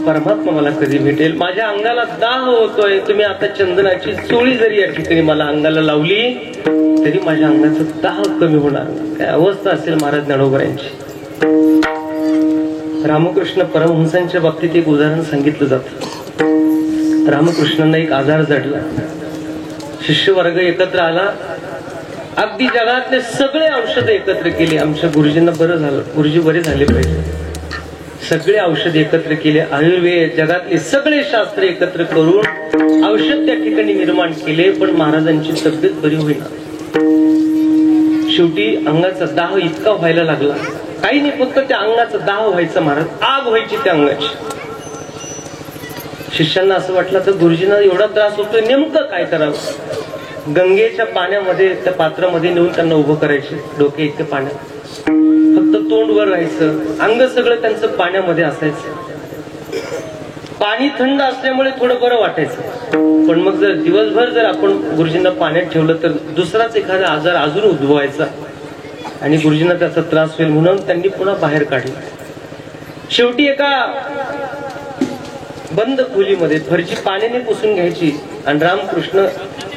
परमात्मा मला कधी भेटेल. माझ्या अंगाला दाह होतोय. तुम्ही आता चंदनाची चोळी जरी या ठिकाणी मला अंगाला लावली तरी माझ्या अंगाचा दाह कमी होणार नाही. काय अवस्था असेल महाराज ज्ञानोबरायांची. रामकृष्ण परमहंसांच्या बाबतीत एक उदाहरण सांगितलं जातं. रामकृष्णांना एक आजार जडला. शिष्यवर्ग एकत्र आला. अगदी जगातले सगळे औषध एकत्र केले. आमच्या गुरुजींना बरं झालं, गुरुजी बरे झाले पाहिजे. सगळे औषध एकत्र केले. आयुर्वेद, जगातले सगळे शास्त्र एकत्र करून औषध त्या ठिकाणी निर्माण केले. पण महाराजांची तब्येत बरी होईना. शेवटी अंगाचा दाह इतका व्हायला लागला. काही नाही, फक्त त्या अंगाचा दाह व्हायचा महाराज. आग व्हायची त्या अंगाची. शिष्यांना असं वाटलं तर गुरुजींना एवढा त्रास होतोय, नेमकं काय करावं. गंगेच्या पाण्यामध्ये, त्या पात्रामध्ये नेऊन त्यांना उभं करायचे. डोके इतकं पाण्यात, फक्त तोंड वर राहायचं. अंग सगळं त्यांचं पाण्यामध्ये असायचं. पाणी थंड असल्यामुळे थोडं बरं वाटायचं. पण मग जर दिवसभर जर आपण गुरुजींना पाण्यात ठेवलं तर दुसराच एखादा आजार अजून उद्भवायचा आणि गुरुजींना त्याचा त्रास होईल. म्हणून त्यांनी पुन्हा बाहेर काढलं. शेवटी एका बंद खोलीमध्ये फरची पाण्याने पुसून घ्यायची आणि रामकृष्ण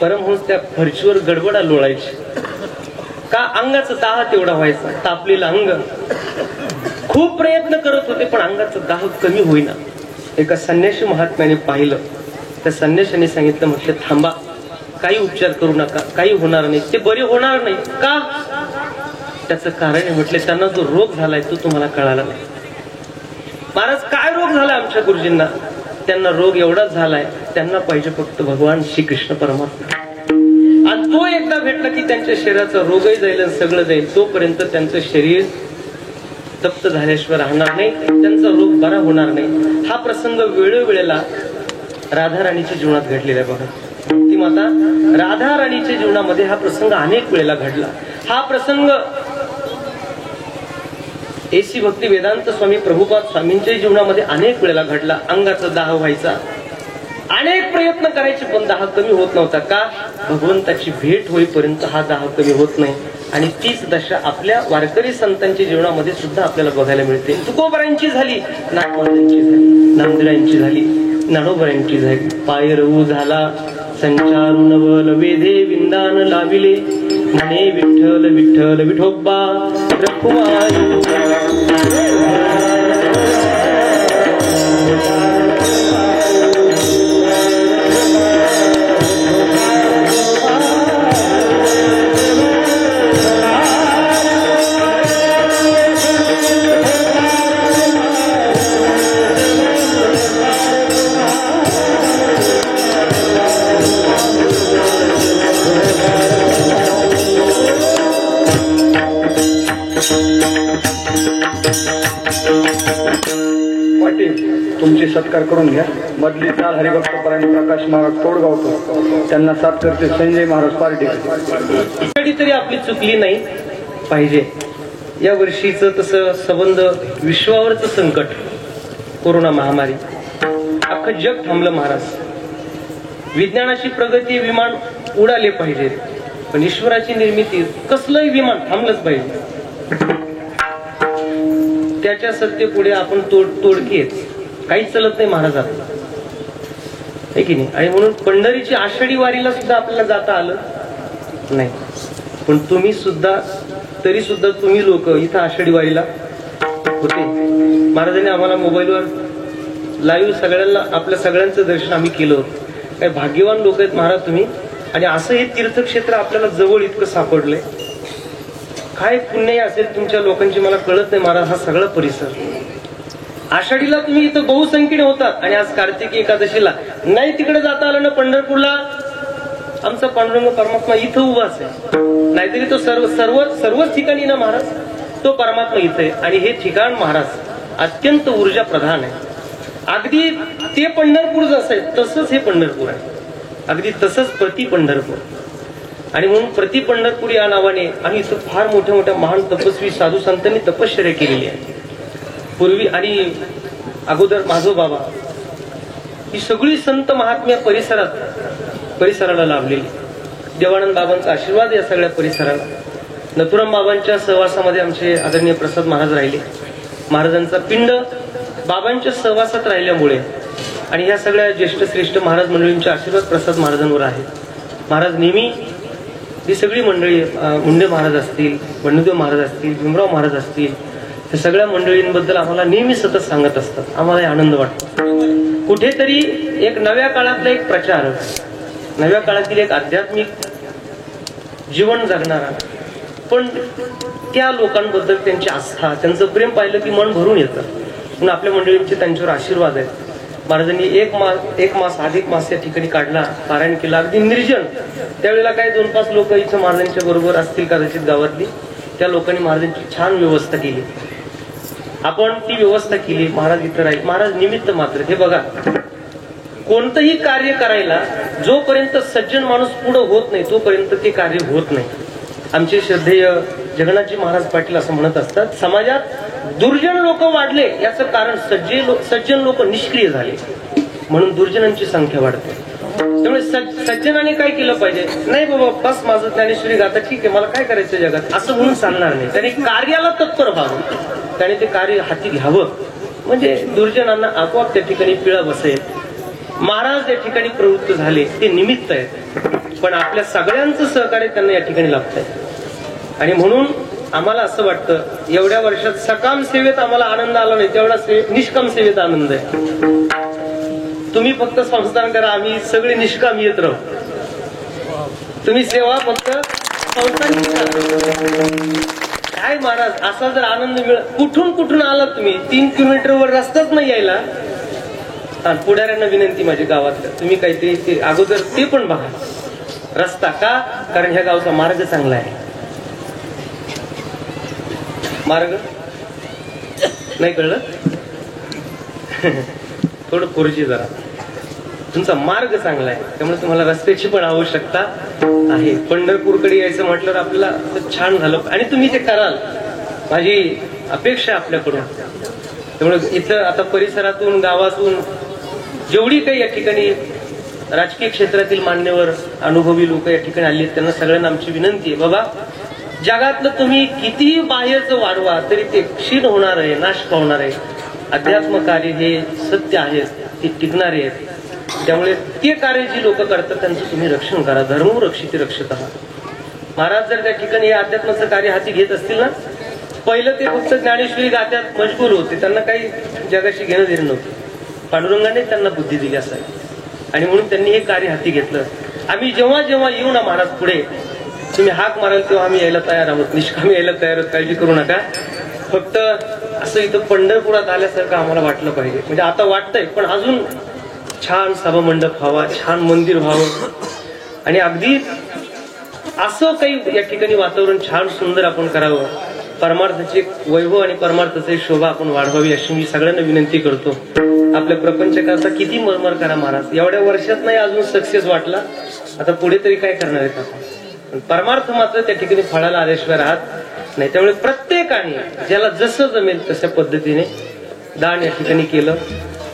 परमहंस त्या फरशीवर गडबडा लोळायची. का अंगाचा दाह तेवढा व्हायचा, तापलेलं अंग. खूप प्रयत्न करत होते पण अंगाचा दाह कमी होईना. एका संन्यासी महात्म्याने पाहिलं. त्या संन्याशाने सांगितलं, म्हटलं थांबा, काही उपचार करू नका, काही होणार नाही, ते बरे होणार नाही. का? त्याचं कारण आहे. म्हटले त्यांना जो रोग झालाय तो तुम्हाला कळाला नाही. महाराज काय रोग झालाय आमच्या गुरुजींना? त्यांना रोग एवढाच झालाय, त्यांना पाहिजे फक्त भगवान श्रीकृष्ण परमात्मा. आणि तो एकदा भेटला की त्यांच्या शरीराचा रोगही जाईल आणि सगळं जाईल. तोपर्यंत त्यांचं शरीर तप्त झाल्याशिवाय राहणार नाही, त्यांचा रोग बरा होणार नाही. हा प्रसंग वेळोवेळेला राधाराणीच्या जीवनात घडलेला आहे. बघा, ती माता राधाराणीच्या जीवनामध्ये हा प्रसंग अनेक वेळेला घडला. हा प्रसंग एसी भक्ती वेदांत स्वामी प्रभुपाद स्वामींच्या जीवनामध्ये अनेक वेळेला घडला. अंगाचा दाह व्हायचा, अनेक प्रयत्न करायचे पण दाह कमी होत नव्हता. का? भगवंताची भेट होईपर्यंत हा दाह कमी होत नाही. आणि तीच दशा आपल्या वारकरी संतांच्या जीवनामध्ये सुद्धा आपल्याला बघायला मिळते. तुकोबरांची झाली, नागमातांची झाली, नामदेवांची झाली, ज्ञानोबरांची झाली. पायरऊ झाला संचारून बल वेधे विंदान लाविले, म्हणे विठ्ठल विठ्ठल विठोबा रखुमाई. तुमचे सत्कार करून घ्या. मधली चाल हरिभक्त परायण प्रकाश महाराज तोडगावकर, त्यांना साथ करते संजय महाराज पार्टी. तरी आपली चुकली नाही पाहिजे. या वर्षीचं तसं संबंध विश्वावरचं संकट, कोरोना महामारी, अख्खं जग थांबलं. महाराज, विज्ञानाची प्रगती, विमान उडाले पाहिजे, पण ईश्वराची निर्मिती कसलंही विमान थांबलंच पाहिजे. त्याच्या सत्य पुढे आपण तोडकी काहीच चलत नाही महाराजात, आहे की नाही? आणि म्हणून पंढरीची आषाढी वारीला सुद्धा आपल्याला जाता आलं नाही. पण तुम्ही सुद्धा, तरी सुद्धा तुम्ही लोक इथं आषाढी वारीला होते. महाराजांनी आम्हाला मोबाईलवर लाईव्ह सगळ्यांना, आपल्या सगळ्यांचं दर्शन आम्ही केलं होतं. काय भाग्यवान लोक आहेत महाराज तुम्ही. आणि असं हे तीर्थक्षेत्र आपल्याला जवळ इतकं सापडलंय. काय पुण्य असेल तुमच्या लोकांची मला कळत नाही महाराज. हा सगळा परिसर आषाढीला तुम्ही इथं बहुसंख्येने होतात, आणि आज कार्तिकी एकादशीला नाही तिकडे जाता आलं ना पंढरपूरला. आमचा पांडुरंग परमात्मा इथं उभाच आहे, नाहीतरी तो सर्वच ठिकाणी ना महाराज तो परमात्मा इथं आहे. आणि हे ठिकाण महाराज अत्यंत ऊर्जा प्रधान आहे. अगदी ते पंढरपूर जसं आहे तसंच हे पंढरपूर आहे, अगदी तसंच प्रति पंढरपूर. आणि म्हणून प्रति पंढरपूर या नावाने आम्ही इथं फार मोठ्या मोठ्या महान तपस्वी साधू संतांनी तपश्चर्या केलेली आहे पूर्वी. आणि अगोदर माधव बाबा, ही सगळी संत महात्म्य परिसराला लाभलेली. देवानंद बाबांचा आशीर्वाद या सगळ्या परिसराला. नथुराम बाबांच्या सहवासामध्ये आमचे आदरणीय प्रसाद महाराज राहिले. महाराजांचा पिंड बाबांच्या सहवासात राहिल्यामुळे आणि ह्या सगळ्या ज्येष्ठ श्रेष्ठ महाराज मंडळींचे आशीर्वाद प्रसाद महाराजांवर आहे. महाराज नेहमी ही सगळी मंडळी, मुंडे महाराज असतील, वंडदेव महाराज असतील, भीमराव महाराज असतील, या सगळ्या मंडळींबद्दल आम्हाला नेहमी सतत सांगत असतात. आम्हाला आनंद वाटतो. कुठेतरी एक नव्या काळातला एक प्रचार, नव्या काळातील एक आध्यात्मिक जीवन जगणारा, पण त्या लोकांबद्दल त्यांची आस्था, त्यांचं प्रेम पाहिलं की मन भरून येतं. म्हणून आपल्या मंडळींचे त्यांच्यावर आशीर्वाद आहेत. महाराजांनी एक मास अधिक मास या ठिकाणी काढला, पारायण केला, अगदी निर्जन. त्यावेळेला काय 2-5 लोक इथं महाराजांच्या बरोबर असतील कदाचित गावातली. त्या लोकांनी महाराजांची छान व्यवस्था केली. आपण ती व्यवस्था केली. महाराज इथं राहील. महाराज निमित्त मात्र. हे बघा, कोणतंही कार्य करायला जोपर्यंत सज्जन माणूस पुढं होत नाही तोपर्यंत ते कार्य होत नाही. आमचे श्रद्धेय जगन्नाथजी महाराज पाटील असं म्हणत असतात, समाजात दुर्जन लोक वाढले याचं कारण सज्जन लोक निष्क्रिय झाले, म्हणून दुर्जनांची संख्या वाढते. त्यामुळे सज्जनाने काय केलं पाहिजे? नाही बाबा बस माझं ज्ञानेश्वरी गाता, ठीक आहे, मला काय करायचं जगात, असं म्हणून चालणार नाही. त्याने कार्याला तत्पर व्हावं, त्याने ते कार्य हाती घ्यावं, म्हणजे दुर्जनांना आपोआप त्या ठिकाणी पिळा बसेल. महाराज या ठिकाणी प्रवृत्त झाले, ते निमित्त आहेत, पण आपल्या सगळ्यांचं सहकार्य त्यांना या ठिकाणी लाभत आहे. आणि म्हणून आम्हाला असं वाटतं एवढ्या वर्षात सकाम सेवेत आम्हाला आनंद आला नाही तेवढा निष्काम सेवेत आनंद आहे. तुम्ही फक्त संस्थान करा, आम्ही सगळे निष्काम येत राहू. तुम्ही सेवा फक्त संस्थान काय महाराज असा जर आनंद कुठून कुठून आला तुम्ही 3 किलोमीटरवर रस्ताच नाही यायला. आणि पुढाऱ्यांना विनंती माझ्या गावातल्या तुम्ही काहीतरी अगोदर ते पण बघा रस्ता का, कारण ह्या गावचा मार्ग चांगला आहे. मार्ग नाही कळलं थोडं पुरजी जरा तुमचा मार्ग चांगला आहे त्यामुळे तुम्हाला रस्त्याची पण आवश्यकता आहे. पंढरपूरकडे यायचं म्हटलं आपल्याला छान झालं आणि तुम्ही ते कराल माझी अपेक्षा आपल्याकडून. त्यामुळे इथं आता परिसरातून गावातून जेवढी काही या ठिकाणी राजकीय क्षेत्रातील मान्यवर अनुभवी लोक या ठिकाणी आली त्यांना सगळ्यांना आमची विनंती आहे बाबा जगातलं तुम्ही कितीही बाह्यचं वाढवा तरी ते क्षीण होणार आहे, नाश पावणार आहे. अध्यात्म कार्य हे सत्य आहे, ते टिकणारे आहेत. त्यामुळे ते कार्य जी लोक करतात त्यांचं तुम्ही रक्षण करा. धर्म रक्षित रक्षत आहात. महाराज जर त्या ठिकाणी हे अध्यात्माचं कार्य हाती घेत असतील ना पहिलं ते फक्त ज्ञानेश्वरी गात्यात मजबूर होते, त्यांना काही जगाशी घेणं देणं नव्हतं. पांडुरंगाने त्यांना बुद्धी दिली असावी आणि म्हणून त्यांनी हे कार्य हाती घेतलं. आम्ही जेव्हा जेव्हा येऊ ना महाराज पुढे तुम्ही हाक माराल तेव्हा आम्ही यायला तयार आहोत, निष्कामी यायला तयार आहोत, काळजी करू नका. फक्त असं इथं पंढरपुरात आल्यासारखं आम्हाला वाटलं पाहिजे. म्हणजे आता वाटतंय पण अजून छान सभामंडप व्हावा, छान मंदिर व्हावं आणि अगदी असं काही या ठिकाणी वातावरण छान सुंदर आपण करावं. परमार्थाचे वैभव आणि परमार्थाची शोभा आपण वाढवावी अशी मी सगळ्यांना विनंती करतो. आपल्या प्रपंचकाचा किती मरमर करा महाराज एवढ्या वर्षात नाही अजून सक्सेस वाटला आता पुढे तरी काय करणार आहेत आपण. परमार्थ मात्र त्या ठिकाणी फळाला आल्याशिवाय राहत नाही. त्यामुळे प्रत्येकाने ज्याला जसं जमेल तशा पद्धतीने दान या ठिकाणी केलं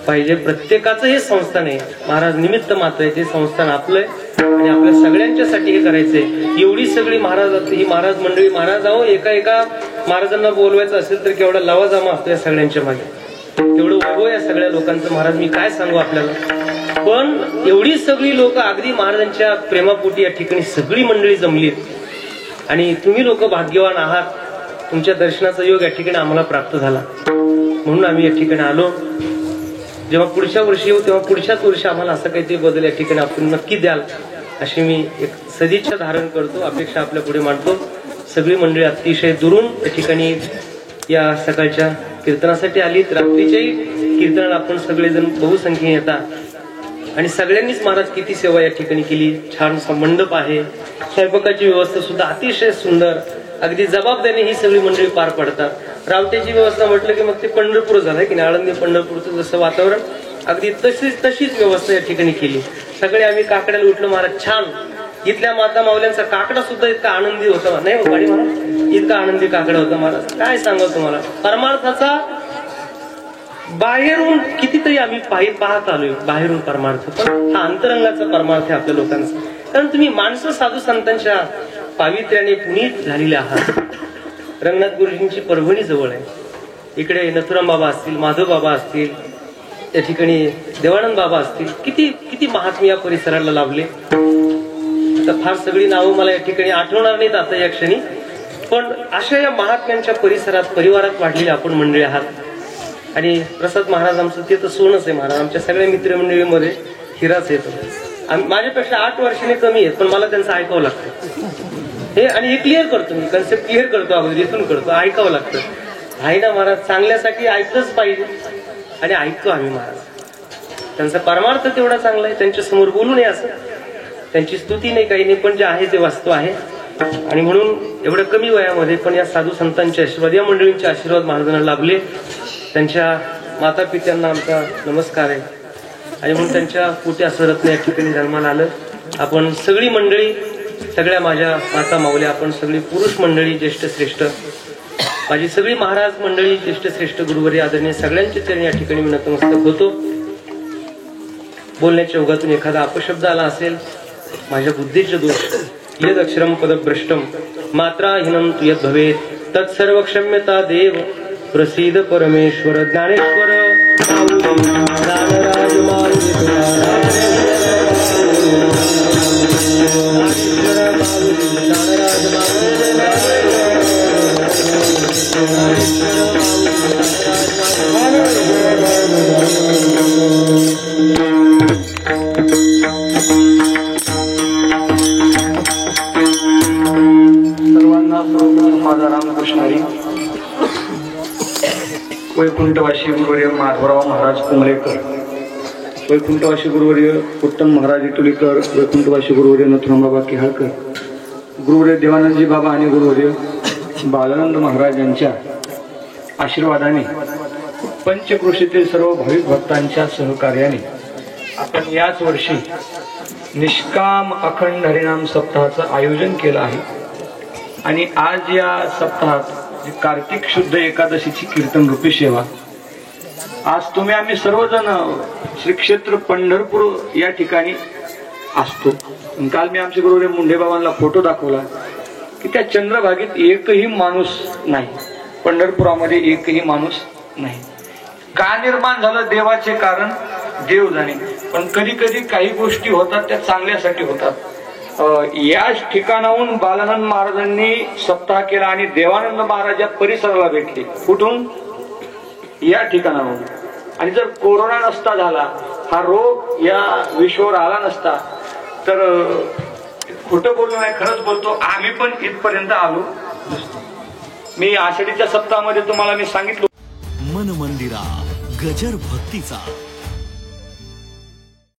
पाहिजे. प्रत्येकाचं हे संस्थान आहे महाराज निमित्त मात्र आहे, ते संस्थान आपलंय आणि आपल्या सगळ्यांच्यासाठी हे करायचंय. एवढी सगळी महाराज ही महाराज मंडळी महाराज आहो एका महाराजांना बोलवायचं असेल तर केवढा लवाजमा असतो या सगळ्यांच्या मागे, तेवढं वैभव या सगळ्या लोकांचं महाराज मी काय सांगू आपल्याला. पण एवढी सगळी लोक अगदी महाराजांच्या प्रेमापोटी या ठिकाणी सगळी मंडळी जमलीत आणि तुम्ही लोक भाग्यवान आहात. तुमच्या दर्शनाचा योग या ठिकाणी आम्हाला प्राप्त झाला म्हणून आम्ही या ठिकाणी आलो. जेव्हा पुढच्या वर्षी येऊ तेव्हा पुढच्याच वर्षी आम्हाला असं काहीतरी बदल या ठिकाणी आपण नक्की द्याल अशी मी एक सदिच्छा धारण करतो, अपेक्षा आपल्या पुढे मांडतो. सगळी मंडळी अतिशय दुरून या ठिकाणी या सकाळच्या कीर्तनासाठी आलीत. रात्रीच्याही कीर्तनाला आपण सगळेजण बहुसंख्येने येतात आणि सगळ्यांनीच महाराज किती सेवा या ठिकाणी केली. छान मंडप आहे, स्वयंपाकाची व्यवस्था सुद्धा अतिशय सुंदर, अगदी जबाबदारीने ही सगळी मंडळी पार पडतात. रावट्याची व्यवस्था म्हटलं की मग ते पंढरपूर झालं की आळंदी पंढरपूरचं जसं वातावरण अगदी तशीच व्यवस्था या ठिकाणी केली. सगळे आम्ही काकड्याला उठलो महाराज छान. इथल्या माता माऊल्यांचा काकडा सुद्धा इतका आनंदी होता नाही हो गाडी महाराज, इतका आनंदी काकडा होता महाराज काय सांगू तुम्हाला. परमार्थाचा बाहेरून कितीतरी आम्ही पाहत आलोय बाहेरून परमार्थ, पण हा अंतरंगाचा परमार्थ आहे आपल्या लोकांचा. कारण तुम्ही माणसं साधू संतांच्या पावित्र्याने पुनीत झालेले आहात. रंगनाथ गुरुजींची परभणी जवळ आहे, इकडे नथुराम बाबा असतील, माधव बाबा असतील, त्या ठिकाणी देवानंद बाबा असतील. किती महात्मे या परिसराला लाभले. आता फार सगळी नावं मला या ठिकाणी आठवणार नाहीत आता या क्षणी, पण अशा या महात्म्यांच्या परिसरात परिवारात वाढलेले आपण मंडळी आहात. आणि प्रसाद महाराज आमचं ते तर सोनच आहे महाराज. आमच्या सगळ्या मित्रमंडळीमध्ये हिराच येतो. माझ्यापेक्षा 8 वर्षांनी कमी आहेत पण मला त्यांचं ऐकावं लागतं हे. आणि हे क्लिअर करतो मी, कन्सेप्ट क्लिअर करतो अगोदर इथून करतो, ऐकावं लागतं. आहे ना महाराज चांगल्यासाठी ऐकलंच पाहिजे आणि ऐकतो आम्ही महाराज. त्यांचा परमार्थ तेवढा चांगला आहे, त्यांच्या समोर बोलू नये असं, त्यांची स्तुती नाही काही नाही, पण जे आहे ते वास्तव आहे. आणि म्हणून एवढ्या कमी वयामध्ये पण या साधू संतांचे आशीर्वाद या मंडळींचे आशीर्वाद महाराजांना लाभले. त्यांच्या माता पित्यांना आमचा नमस्कार आहे आणि म्हणून त्यांच्या पोटी असं रत्न या ठिकाणी जन्माला आलं. आपण सगळी मंडळी सगळ्या माझ्या माता माऊल्या आपण सगळी पुरुष मंडळी ज्येष्ठ श्रेष्ठ माझी सगळी महाराज मंडळी ज्येष्ठ श्रेष्ठ गुरुवारी आदरणीय सगळ्यांचे चरणी या ठिकाणी मी नतमस्तक होतो. बोलण्याच्या ओघातून एखादा अपशब्द आला असेल माझ्या बुद्धीचे दोष, यद अक्षरम पदभ्रष्टम मात्राहीनम तु यद भवेत् तत्सर्व क्षम्यता देव प्रसीद परमेश्वर. ज्ञानेश्वर ज्ञानराज रामकृष्ण हरी. वैकुंठवासी गुरुवर्य माधवराव महाराज कुंबळेकर, वैकुंठवासी गुरुवर्य उत्तम महाराज इटुलीकर, वैकुंठवासी गुरुवर्य नथुराम बाबा किहाळकर, गुरुवर्य देवानंदजी बाबा आणि गुरुवर्य बालानंद महाराज यांच्या आशीर्वादाने पंचक्रोशीतील सर्व भाविक भक्तांच्या सहकार्याने आपण याच वर्षी निष्काम अखंड हरिनाम सप्ताहाचं आयोजन केलं आहे. आणि आज या सप्ताहात कार्तिक शुद्ध एकादशीची कीर्तन रूपी सेवा, आज तुम्ही आम्ही सर्वजण श्री क्षेत्र पंढरपूर या ठिकाणी असतो. काल मी आमच्या गुरुवर्य मुंडे बाबांना फोटो दाखवला की त्या चंद्रभागेत एकही माणूस नाही, पंढरपुरामध्ये एकही माणूस नाही. का निर्माण झालं देवाचे कारण देव जाणे, पण कधी कधी काही गोष्टी होतात त्या चांगल्यासाठी होतात. याच ठिकाणाहून बालानंद महाराजांनी सप्ताह केला आणि देवानंद महाराज या परिसराला भेटले. कुठून? या ठिकाणाहून. आणि जर कोरोना नसता झाला, हा रोग या विश्वावर आला नसता, तर खोटं बोललो नाही, खरंच बोलतो, आम्ही पण इथपर्यंत आलो. मी आषाढीच्या सप्ताहामध्ये तुम्हाला मी सांगितलं मन मंदिरा गजर भक्तीचा.